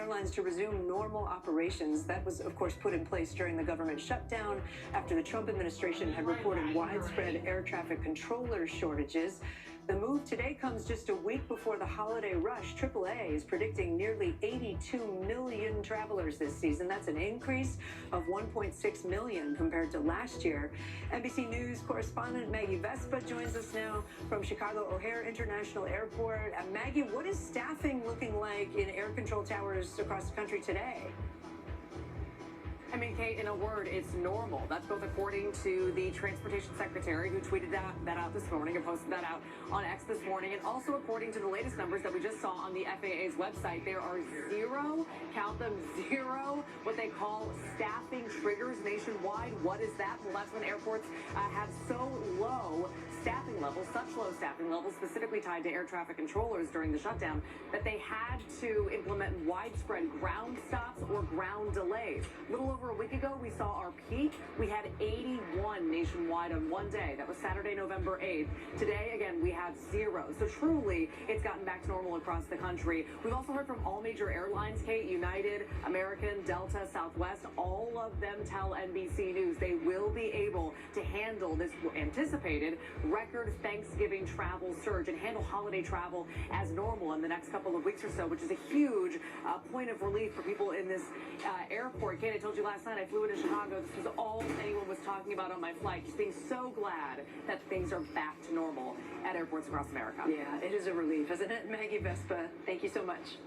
airlines to resume normal operations. That was, of course, put in place during the government shutdown after the Trump administration had reported widespread air traffic controller shortages. The move today comes just a week before the holiday rush. AAA is predicting nearly 82 million travelers this season. That's an increase of 1.6 million compared to last year. NBC News correspondent Maggie Vespa joins us now from Chicago O'Hare International Airport. Maggie, what is staffing looking like in air control towers across the country today? I mean, Kate, in a word, it's normal. That's both according to the Transportation Secretary, who tweeted that out this morning or posted that out on X this morning, and also according to the latest numbers that we just saw on the FAA's website. There are zero, count them, zero, what they call staffing triggers nationwide. What is that? Well, that's when airports have so low staffing levels, such low staffing levels, specifically tied to air traffic controllers during the shutdown, that they had to implement widespread ground stops or ground delays. A little over a week ago, we saw our peak. We had 81 nationwide on one day. That was Saturday, November 8th. Today, again, we have zero. So truly, it's gotten back to normal across the country. We've also heard from all major airlines, Kate, United, American, Delta, Southwest. All of them tell NBC News they will be able to handle this anticipated record Thanksgiving travel surge and handle holiday travel as normal in the next couple of weeks or so, which is a huge point of relief for people in this airport. Kate, I told you last night I flew into Chicago. This was all anyone was talking about on my flight, just being so glad that things are back to normal at airports across America. Yeah, it is a relief, isn't it? Maggie Vespa, thank you so much.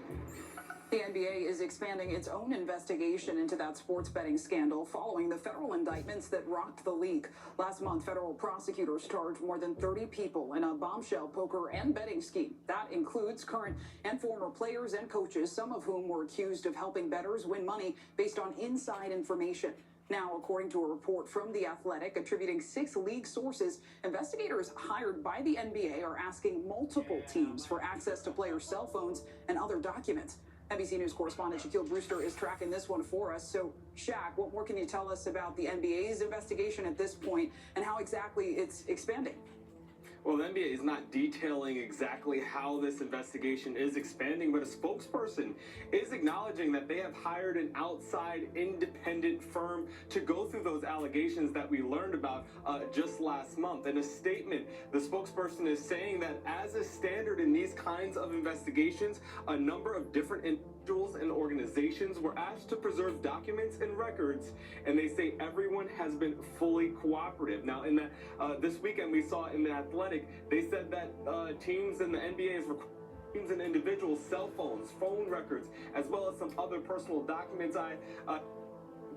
The NBA is expanding its own investigation into that sports betting scandal following the federal indictments that rocked the league. Last month, federal prosecutors charged more than 30 people in a bombshell poker and betting scheme. That includes current and former players and coaches, some of whom were accused of helping bettors win money based on inside information. Now, according to a report from The Athletic attributing 6 league sources, investigators hired by the NBA are asking multiple teams for access to players' cell phones and other documents. NBC News correspondent Shaquille Brewster is tracking this one for us. So, Shaq, what more can you tell us about the NBA's investigation at this point and how exactly it's expanding? Well, the NBA is not detailing exactly how this investigation is expanding, but a spokesperson is acknowledging that they have hired an outside independent firm to go through those allegations that we learned about just last month. In a statement, the spokesperson is saying that as a standard in these kinds of investigations, a number of different individuals and organizations were asked to preserve documents and records, and they say everyone has been fully cooperative. Now, in this weekend, we saw in The Athletic, they said that teams in the NBA is requiring teams and individuals' cell phones, phone records, as well as some other personal documents.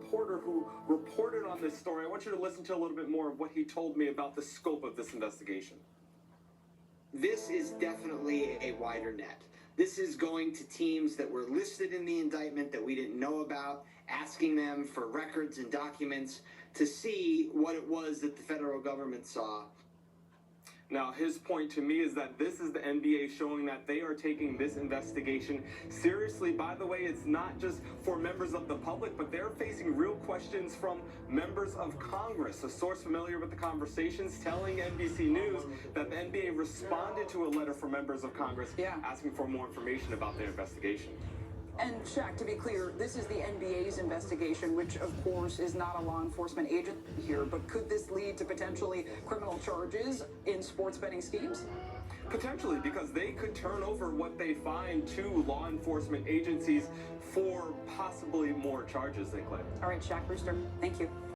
Reporter who reported on this story, I want you to listen to a little bit more of what he told me about the scope of this investigation. This is definitely a wider net. This is going to teams that were listed in the indictment that we didn't know about, asking them for records and documents to see what it was that the federal government saw. Now, his point to me is that this is the NBA showing that they are taking this investigation seriously. By the way, it's not just for members of the public, but they're facing real questions from members of Congress. A source familiar with the conversations telling NBC News that the NBA responded to a letter from members of Congress asking for more information about their investigation. And Shaq, to be clear, this is the NBA's investigation, which of course is not a law enforcement agent here, but could this lead to potentially criminal charges in sports betting schemes? Potentially, because they could turn over what they find to law enforcement agencies for possibly more charges, they claim. All right, Shaq Brewster, thank you.